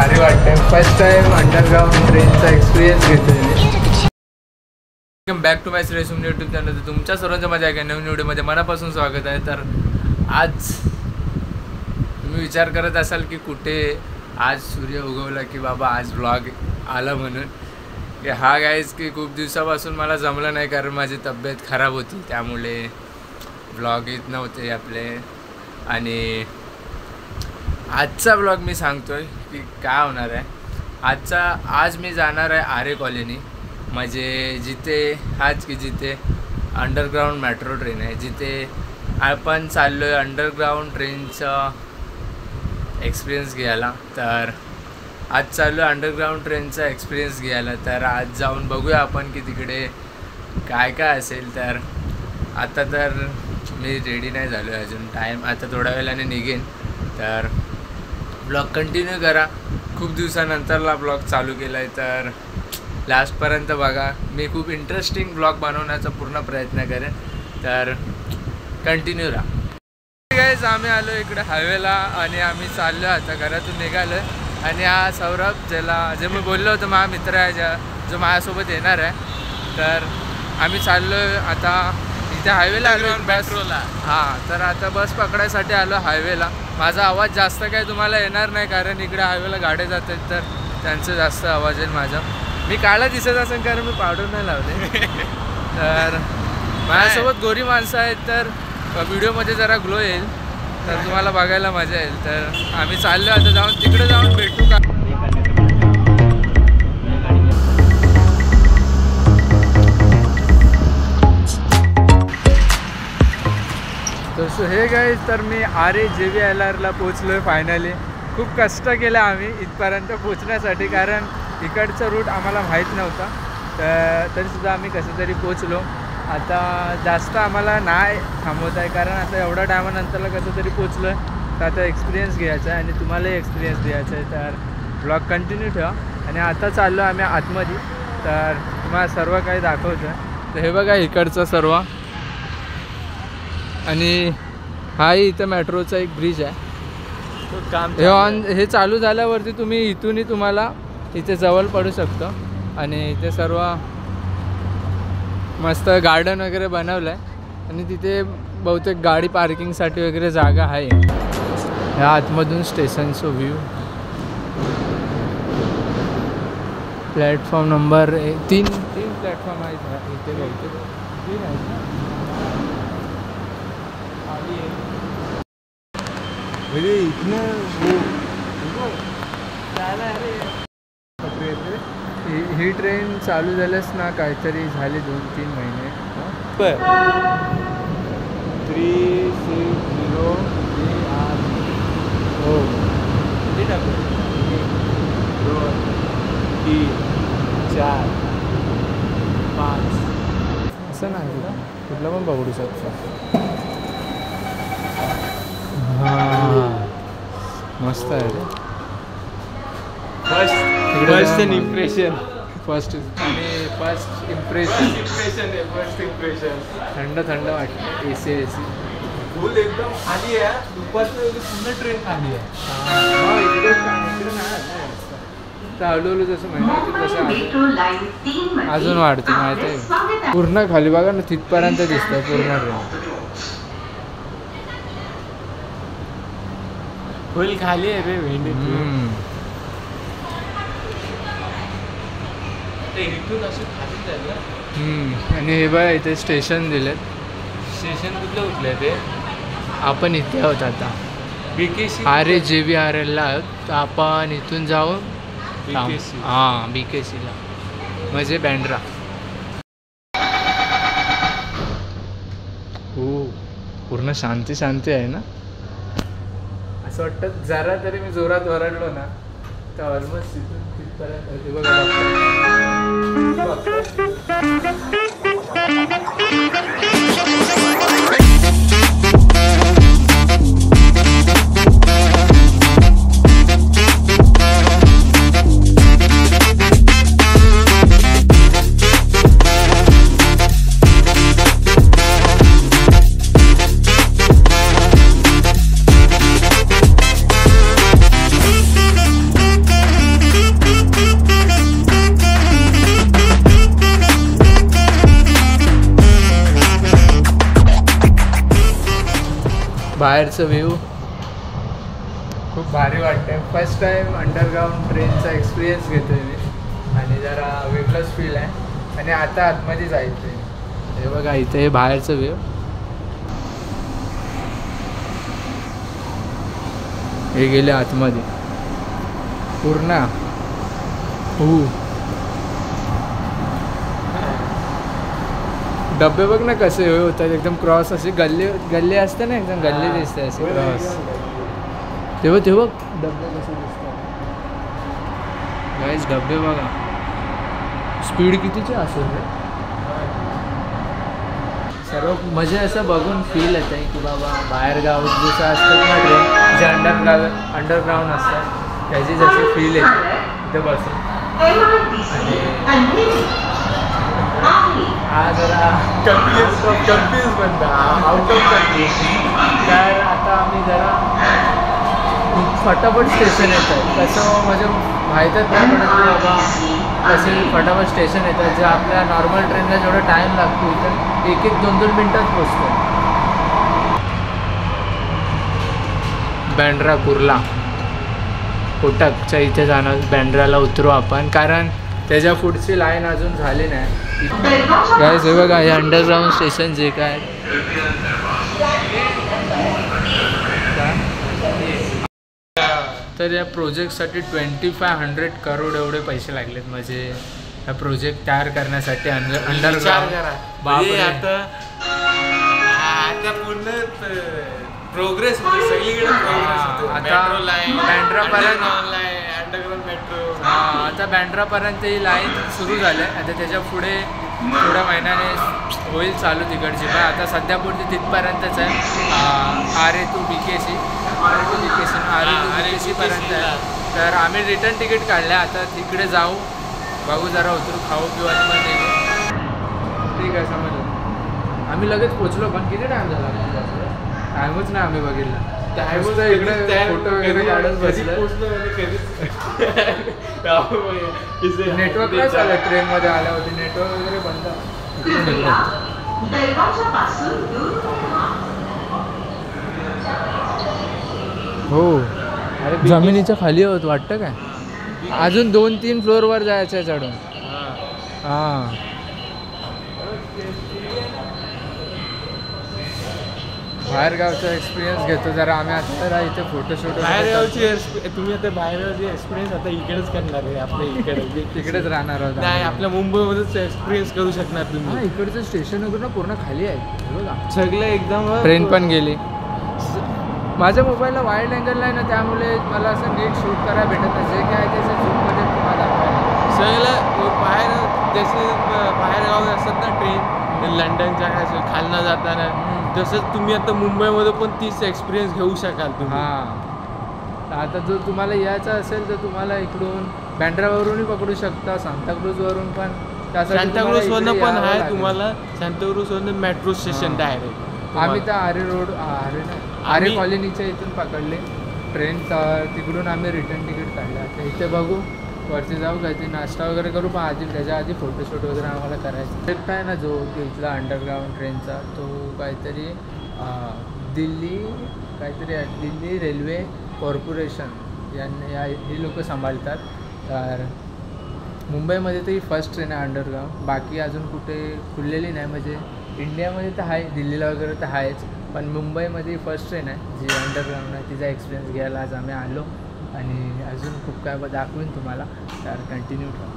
भारी वाटतंय. First time underground ट्रेनचा एक्सपिरियन्स घेतोय. वेलकम बॅक टू माय श्रेयसुम यूट्यूब चॅनल. तुमच्या सर्वांच्या माझ्या एका नवीन व्हिडिओमध्ये मनापासून स्वागत आहे. तर आज तुम्ही विचार करत असाल की कुठे आज सूर्य उगवला की बाबा आज व्लॉग आला म्हणून. की हा गाईज की खूप दिवसापासून मला जमलं नाही कारण माझी तब्येत खराब होती त्यामुळे व्लॉग येत नव्हते आपले. आणि आजचा व्लॉग मी सांगतोय की काय होणार आहे. आज मी जाणार आहे आरे कॉलनी, म्हणजे जिथे अंडरग्राऊंड मेट्रो ट्रेन आहे, जिथे आपण चाललो आहे अंडरग्राऊंड ट्रेनचा एक्सपिरियन्स घ्यायला. तर आज चाललो आहे अंडरग्राऊंड ट्रेनचा एक्सपिरियन्स घ्यायला. तर आज जाऊन बघूया आपण की तिकडे काय काय असेल. तर आता तर मी रेडी नाही झालो आहे अजून, टाईम आता थोड्या वेळाने निघेन. तर ब्लॉग कंटिन्यू करा. खूप दिवसानंतरला ब्लॉग चालू केला आहे तर लास्टपर्यंत बघा. मी खूप इंटरेस्टिंग ब्लॉग बनवण्याचा पूर्ण प्रयत्न करेन. तर कंटिन्यू राहा. गाईज आम्ही आलो इकडे हायवेला आणि आम्ही चाललो आता घरातून निघालो. आणि हा सौरभ जे मी बोललो होतो माझा मित्र आहे जो माझ्यासोबत येणार आहे. तर आम्ही चाललो आता इथे हायवेला आलो मेट्रोला. हां, तर आता बस पकडायसाठी आलो हायवेला. माझा आवाज जास्त काय तुम्हाला येणार नाही कारण इकडे हायवेला गाड्या जातात तर त्यांचं जास्त आवाज येईल माझा. मी काळा दिसत असेल कारण मी पावडर नाही लावले. तर माझ्यासोबत गोरी माणसं आहेत तर व्हिडिओमध्ये जरा ग्लो येईल तर तुम्हाला बघायला मजा येईल. तर आम्ही चाललो आता तिकडे जाऊन भेटू का. तर हे गाईज तर मी आरे JVLRला पोचलो आहे फायनली. खूप कष्ट केलं आम्ही इथपर्यंत पोचण्यासाठी कारण इकडचा रूट आम्हाला माहीत नव्हता. तर तरीसुद्धा आम्ही कसं तरी पोचलो. आता जास्त आम्हाला नाही थांबवत आहे कारण आता एवढ्या टायमानंतरला कसं तरी पोचलो आहे. तर आता एक्सपिरियन्स घ्यायचा आहे आणि तुम्हालाही एक्सपिरियन्स द्यायचा आहे. तर ब्लॉग कंटिन्यू ठेवा. आणि आता चाललो आम्ही आतमध्ये तर तुम्हाला सर्व काही दाखवतो आहे. तर हे बघा इकडचं सर्व. आणि हाही इथं मेट्रोचा एक ब्रिज आहे. हे चालू झाल्यावरती तुम्ही इथूनही तुम्हाला इथे जवळ पडू शकतो. आणि इथे सर्व मस्त गार्डन वगैरे बनवलं आहे आणि तिथे बहुतेक गाडी पार्किंगसाठी वगैरे जागा आहे. ह्या आतमधून स्टेशनचं व्ह्यू. प्लॅटफॉर्म नंबर 3 प्लॅटफॉर्म आहेत इथे बहुतेक 3 आहेत ना. ही ट्रेन चालू झाल्यास ना काहीतरी झाले 2-3 महिने. 360 हो 1 2 3 4 5 असं नाही कुठलं पण बघू शकतो. हां मस्त आहे रे. फर्स्ट इम्प्रेशन थंड वाटतं. AC फुल एकदम खाली आहे. दुपारचं पूर्ण ट्रेन खाली आहे. इकडे हळूहळू जसं म्हणतात तसं अजून वाढते माहिती आहे. पूर्ण खाली बघा ना तिथपर्यंत दिसतं पूर्ण ट्रेन. फुल खाली आहे रे भेंडी. आणि हे बघा इथे स्टेशन दिलेत. स्टेशन कुठले ते आपण इथे आहोत आता BKC आरे JVRLला आहोत. तर आपण इथून जाऊन हां BKCला म्हणजे बँड्रा. हो पूर्ण शांती आहे ना. असं वाटतं जरा तरी मी जोरात ओरडलो ना तर ऑलमोस्ट तिथपर्यंत बघा. बाहेरचं व्ह्यू खूप भारी वाटतंय. फर्स्ट टाइम अंडरग्राऊंड ट्रेनचा एक्सपिरियन्स घेतोय मी आणि जरा वेगळंच फील आहे. आणि आता आतमध्ये जायचं आहे. हे बघा इथे हे बाहेरचं व्ह्यू. हे गेले आतमध्ये पूर्ण. डबे बघ ना कसे होतात एकदम क्रॉस असे गल्ले गल्ले असते ना एकदम गल्ले दिसते असे क्रॉस. तेव्हा तेव्हा डबे कसे दिसतात गाईज. डबे बघा स्पीड कितीची असेल रे. सर्व म्हणजे असं बघून फील येत आहे की बाबा बाहेर गाव जसं असतात ना ट्रेन जे अंडरग्राऊंड असतात त्याची जशी फील येते तिथे बसून. हा जरा कन्फ्यूज बनता आउट ऑफ कंट्री. तर आता आम्ही जरा फटाफट स्टेशन येत आहे. कसं म्हणजे माहीतच नाही पडत की बाबा कसे फटाफट स्टेशन येतात. जे आपल्या नॉर्मल ट्रेनला जेवढा टाईम लागतो तर 1-2 मिनटात पोचतो. बँड्रा कुर्ला कोटकच्या इथे जाणार. बँड्राला उतरू आपण कारण त्याच्या पुढची लाईन अजून झाली नाही. गाईस हे बघा हे अंडरग्राऊंड स्टेशन जे काय तर या प्रोजेक्टसाठी 2500 करोड एवढे पैसे लागलेत. म्हणजे हा प्रोजेक्ट तयार करण्यासाठी अंडरग्राऊंड. बापरे आता पूर्ण प्रोग्रेस होते सगळीकडे. आता बँड्रापर्यंत अंडरग्राऊंड मेट्रो. आता बँड्रापर्यंत ही लाईन सुरू झाली आहे. आता त्याच्या पुढे थोड्या महिन्याने होईल चालू तिकडची. पण आता सध्या पुढे तिथपर्यंतच आहे. आरे टू BKC पर्यंत आहे. तर आम्ही रिटर्न तिकीट काढलं. आता तिकडे जाऊ बघू जरा उतरू खाऊ पिऊ आणि मग निघू. ठीक आहे समजलं. आम्ही लगेच पोचलो. पण किती टाईम झाला टाईमच नाही आम्ही बघितला. टाईमच इकडे फोटो वगैरे काढत बसलं. नेटवर्क काय झालं ट्रेनमध्ये आल्या होती. नेटवर्क वगैरे बंद. हो अरे जमिनीच्या खाली होत वाटतं काय. अजून 2-3 फ्लोअरवर जायचं आहे चढून. हां बाहेरगावचा एक्सपिरियन्स घेतो जरा आम्ही. आता इथे फोटोशूट बाहेरगावची तुम्ही आता बाहेरगावची एक्सपिरियन्स आता इकडेच करणार आहे. आपल्या इकडे तिकडेच राहणार आहोत. नाही आपल्या मुंबईमध्येच एक्सपिरियन्स करू शकणार तुम्ही. इकडचं स्टेशन वगैरे पूर्ण खाली आहे बघा. सगळं एकदम. ट्रेन पण गेली. माझ्या मोबाईलला वाईड अँगल नाही ना त्यामुळे मला असं नीट शूट करायला भेटत नाही. जे काय त्याचं झूममध्ये तुम्हाला सगळं बाहेर जसे बाहेरगाव असतात ना ट्रेन लंडनच्या काय खालनं जाताना तसंच तुम्ही आता मुंबईमध्ये पण तीच एक्सपिरियन्स घेऊ शकाल तुम्ही. हां आता जर तुम्हाला यायचं असेल तर तुम्हाला इकडून बँड्रावरूनही पकडू शकता. सांताक्रूजवरून पण. सांताक्रूजवरून पण आहे तुम्हाला. सांताक्रूजवरून मेट्रो स्टेशन डायरेक्ट. आम्ही तर आरे कॉलनीच्या इथून पकडले ट्रेन. तिकडून आम्ही रिटर्न तिकीट काढलं. आता इथे बघू वरती जाऊ काहीतरी नाश्ता वगैरे करू. पण आधी त्याच्या आधी फोटोशूट वगैरे आम्हाला करायचं. ट्रिप आहे ना जो इथला अंडरग्राऊंड ट्रेनचा तो काहीतरी दिल्ली रेल्वे कॉर्पोरेशन यांनी ही लोक सांभाळतात. तर मुंबईमध्ये तर ही फर्स्ट ट्रेन आहे अंडरग्राऊंड. बाकी अजून कुठे खुललेली नाही. म्हणजे इंडियामध्ये तर आहे दिल्लीला वगैरे तर आहेच. पण मुंबईमध्ये फर्स्ट ट्रेन आहे जी अंडरग्राऊंड आहे. तिचा एक्सपिरियन्स घ्यायला आज आम्ही आलो. आणि अजून खूप काय दाखवेन तुम्हाला. तर कंटिन्यू ठेवा.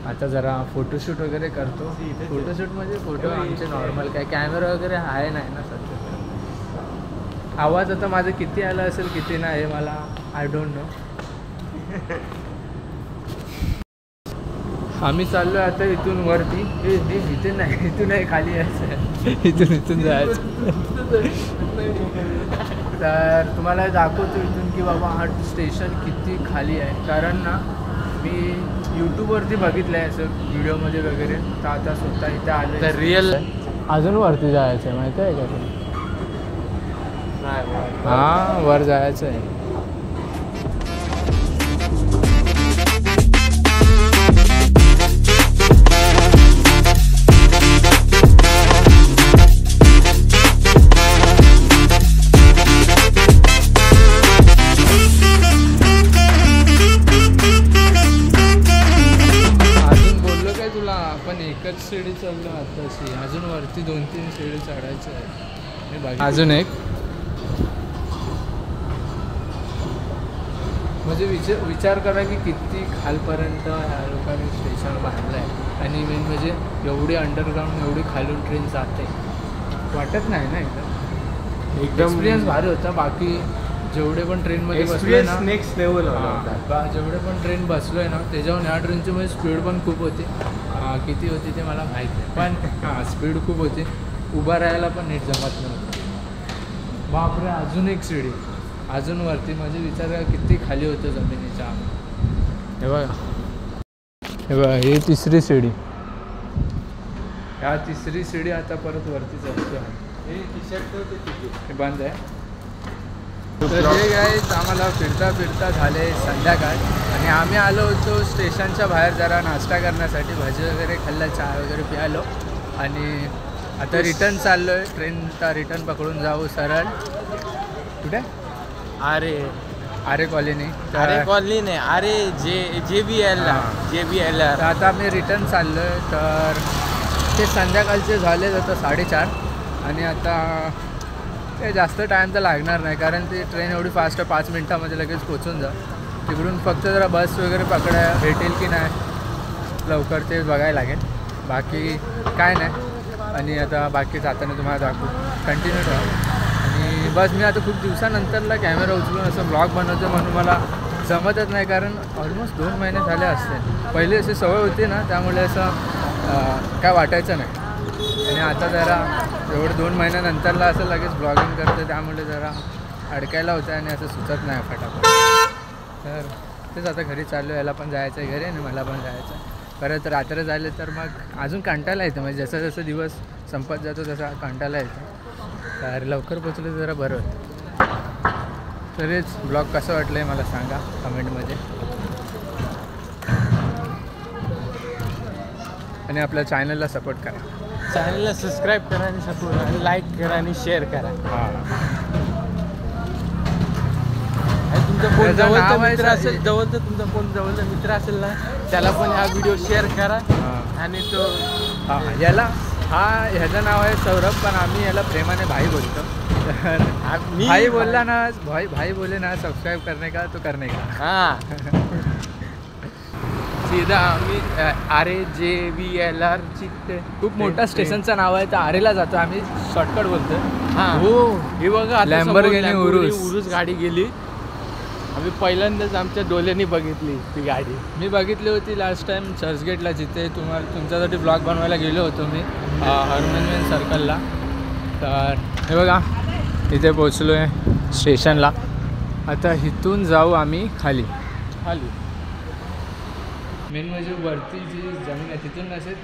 आता जरा फोटोशूट वगैरे करतो. फोटोशूट म्हणजे फोटो आमचे नॉर्मल काय कॅमेरा वगैरे आहे नाही ना सध्या. आवाज आता माझं किती आला असेल किती नाही हे मला आय डोंट नो. आम्ही चाललो आता इथून वरती. इथे नाही इथून नाही खाली यायचं. इथून जायचं. तर तुम्हाला दाखवतो इथून की बाबा हा स्टेशन किती खाली आहे. कारण ना मी यूट्यूबवरती बघितलं आहे असं व्हिडिओमध्ये वगैरे. तर आता स्वतः इथे आलं तर रिअल अजून वरती जायचं आहे माहिती आहे का. हां वर जायचं आहे. वरती 2-3 शिडी चढायचं आहे. अजून एक म्हणजे विचार करा की किती खालपर्यंत ह्या लोकांनी स्टेशन बांधलं आहे. आणि मेन म्हणजे एवढी अंडरग्राऊंड एवढी खालून ट्रेन जाते वाटत नाही ना एकदम एक्सपिरियन्स भारी होता. बाकी जेवढे पण ट्रेनमध्ये बसलोय ना नेक्स्ट लेवल जेवढे पण ट्रेन बसलोय ना त्याच्याहून ह्या ट्रेनची म्हणजे स्पीड पण खूप होती. किती होती ते मला माहीत नाही पण स्पीड खूप होती. उभा राहायला पण नीट जमत नव्हतं. बापरे अजून एक शिडी अजून वरती म्हणजे विचार करा किती खाली होतं जमिनीच्या. हे बघा ही तिसरी शिडी. ह्या तिसरी शिडी आता परत वरती चढतो. हे बंद आहे. तर हे गाईज आम्हाला फिरता फिरता झाले संध्याकाळ आणि आम्ही आलो होतो स्टेशनच्या बाहेर जरा नाश्ता करण्यासाठी. भजी वगैरे खाल्लं चहा वगैरे प्यालो आणि आता रिटर्न चाललो आहे. ट्रेनचा रिटर्न पकडून जाऊ सरळ कुठे आरे कॉलनी. अरे कॉलनी नाही अरे JBL आता आम्ही रिटर्न चाललो आहे. तर ते संध्याकाळचे झाले आता 4:30 आणि आता ते जास्त टाईम तर लागणार नाही कारण ती ट्रेन एवढी फास्ट आहे 5 मिनटामध्ये लगेच पोचून जा. तिकडून फक्त जरा बस वगैरे पकडाय भेटेल की नाही लवकर ते बघायला लागेल. बाकी काय नाही. आणि आता बाकी जाताना तुम्हाला दाखवू कंटिन्यू ठेवा. आणि बस मी आता खूप दिवसानंतरला कॅमेरा उचलून असं ब्लॉग बनवतो म्हणून मला जमतच नाही कारण ऑलमोस्ट 2 महिने झाले असते. पहिले अशी सवय होती ना त्यामुळे असं काय वाटायचं नाही. आणि आता जरा एवढं 2 महिन्यानंतरला असं लगेच ब्लॉगिंग करतं त्यामुळे जरा अडकायला होतं आणि असं सुचत नाही फटाफट. तर तेच आता घरी चाललो. याला पण जायचं आहे घरी आणि मला पण जायचं आहे. परत रात्र झाले तर मग अजून कंटाळा येतं म्हणजे जसं जसं दिवस संपत जातो तसा कंटाळा येतो. तर लवकर पोचलं तर जरा बरं होतं. तरीच ब्लॉग कसं वाटलं आहे मला सांगा कमेंटमध्ये. आणि आपल्या चॅनलला सपोर्ट करा. चॅनलला सबस्क्राईब करा आणि सपोर्ट करा, लाईक करा आणि शेअर करा. आणि तुमचा कोण जवळचा मित्र असेल तुमचा कोण जवळचा मित्र असेल ना त्याला पण हा व्हिडिओ शेअर करा. आणि तो याला ह्याचं नाव आहे सौरभ पण आम्ही याला प्रेमाने भाई बोलतो. भाई बोलला ना भाई बोले ना सबस्क्राईब करणे का तो करणे का. सीधा आम्ही JBLR खूप मोठा स्टेशनचं नाव आहे तर आरेला जातो आम्ही शॉर्टकट बोलतो. हो हे बघा लॅम्बोर्गिनी उरुस गाडी गेली. आम्ही पहिल्यांदाच आमच्या डोळ्यांनी बघितली ती गाडी. मी बघितली होती लास्ट टाइम चर्चगेटला जिथे तुमच्यासाठी ब्लॉग बनवायला गेलो होतो मी हरमनवेन सर्कलला. तर हे बघा इथे पोचलो आहे स्टेशनला. आता इथून जाऊ आम्ही खाली. मेन म्हणजे वरती जी जमीन आहे तिथून नसेल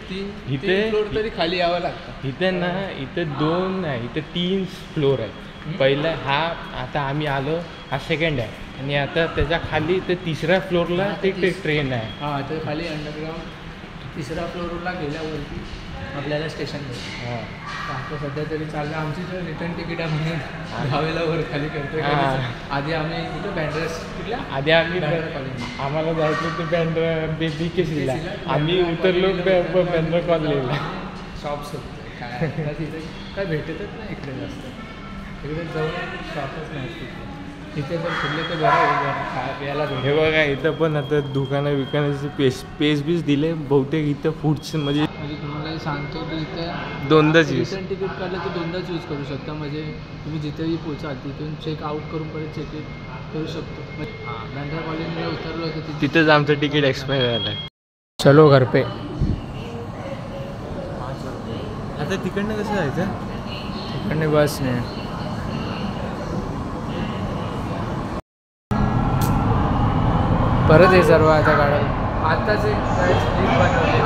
3 फ्लोर तरी खाली यावं लागतं. इथे ना इथे 2 नाही इथे 3 फ्लोर आहे. पहिला हा आता आम्ही आलो हा सेकंड आहे आणि आता त्याच्या खाली इथे 3ऱ्या फ्लोअरला ते ट्रेन आहे. हां तर खाली अंडरग्राऊंड 3ऱ्या फ्लोअरला गेल्यावरती आपल्याला स्टेशन भेटतं. आता सध्या तरी चाललं आमची जो रिटर्न तिकीट आहे म्हणून दहावीला वर खाली करतो. आधी आम्ही कुठं बँड्रेस कुठल्या आधी आम्ही आम्हाला जायचं ते BKCला आम्ही उतरलो बँड्रा कॉलनीला. शॉप्स होते काय तिथे काय भेटतच नाही इकडे जास्त. इकडे जाऊन शॉपच नाही तिथे जर खुलले तर बरं याला. हे बघा इथं पण आता दुकानं विकायची पेज बीस दिले बहुतेक इथं फूडचं म्हणजे तुम्हाला सांगतो की इथे 2दाच रिटर्न तिकीट काढलं तर 2दाच यूज करू शकता. म्हणजे तुम्ही जिथेही पोचाल तिथून चेकआउट करून परत चेक करू शकतो. बँड्रा कॉलनीला उतरलो होतं तिथंच आमचं तिकीट एक्सपायर झालं आहे. चलो घर पे. आता तिकडनं कसं जायचं. तिकडनं बसने परत हे सर्व आता काढायला. आत्ताच एक क्लिप बनवली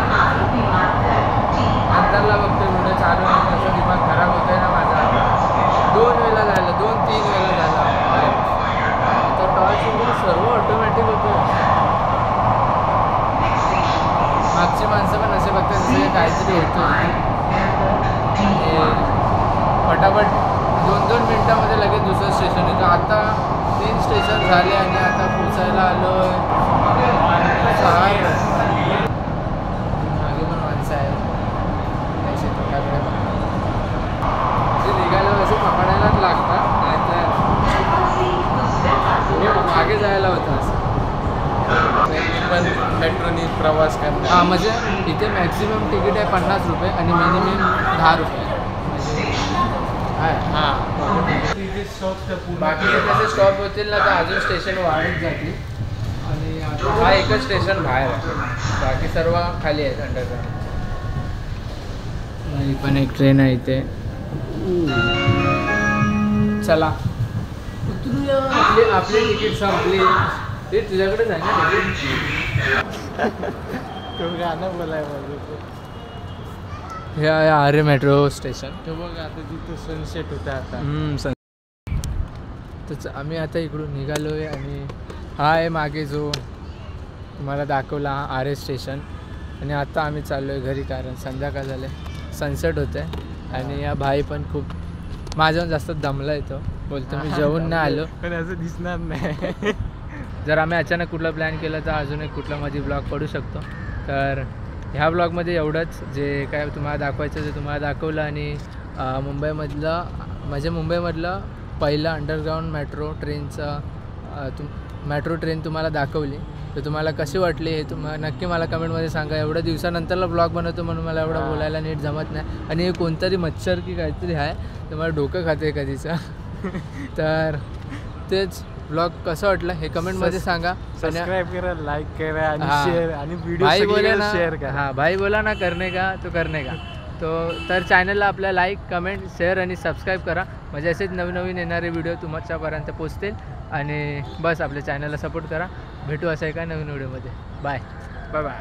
नंतरला बघतो व्हिडिओ चालू नाही कसं दिमाग खराब होतोय ना माझा. 2 वेळा झालं 2-3 वेळा झाला. तर टॉर्च वगैरे सर्व ऑटोमॅटिक होतं. मागची माणसं पण असे बघतात जसं काहीतरी होतं आणि फटाफट 2-2 मिनटामध्ये लगेच दुसरं स्टेशन येतं. आता 3 स्टेशन झाले आणि आता पोचायला आलो. मागे पण माणसं आहेत. पण मेट्रोनी प्रवास करणार. हां म्हणजे इथे मॅक्झिमम तिकीट आहे 50 रुपये आणि मिनिमम 10 रुपये आहे. हां तिथे स्टॉप बाकीचे कसे स्टॉप होतील ना तर अजून स्टेशन वाढत जातील आणि हा एकच स्टेशन बाहेर आहे, बाकी सर्व खाली आहेत अंडरग्राउंड. ही पण एक ट्रेन आहे इथे. चला उतरूया. आपली तिकीट संपली. ते तुझ्याकडेच आहे ना तिकीट? तो गाणं बोलाय माझं. हे आहे आरे मेट्रो स्टेशन. तो बघ आता तिथं सनसेट होतं आता. तर आम्ही आता इकडून निघालो आहे आणि हा आहे मागे जो तुम्हाला दाखवला हा आरे स्टेशन. आणि आता आम्ही चाललो आहे घरी कारण संध्याकाळ झाले, सनसेट होतं आहे. आणि या भाई पण खूप माझ्याहून जास्त दमला येतो, बोलतो मी जेवून नाही आलो. पण असं दिसणार नाही. जर आम्ही अचानक कुठला प्लॅन केला तर अजून एक कुठला मध्ये ब्लॉग पडू शकतो. तर ह्या ब्लॉगमध्ये एवढंच, जे काय तुम्हाला दाखवायचं ते तुम्हाला दाखवलं. आणि मुंबईमधलं पहिलं अंडरग्राऊंड मेट्रो ट्रेनचं मेट्रो ट्रेन तुम्हाला दाखवली. तर तुम्हाला कशी वाटली हे तुम्हाला नक्की मला कमेंटमध्ये सांगा. एवढ्या दिवसानंतरला ब्लॉग बनवतो म्हणून मला एवढं बोलायला नीट जमत नाही. आणि हे कोणतरी मच्छर की काहीतरी आहे तर मला डोकं खाते कधीचं. तर तेच ब्लॉग कसं वाटलं हे कमेंटमध्ये सांगा. सबस्क्राईब करा, लाईक करा आणि शेअर आणि व्हिडिओ भाई बोला ना शेअर करा. हां भाई बोला ना करणे का तो करणे का तर चॅनलला आपल्या लाईक कमेंट शेअर आणि सबस्क्राईब करा म्हणजे असेच नवीन येणारे व्हिडिओ तुमच्यापर्यंत पोचतील. आणि बस आपल्या चॅनलला सपोर्ट करा. भेटू असं एका नवीन व्हिडिओमध्ये. Bye bye.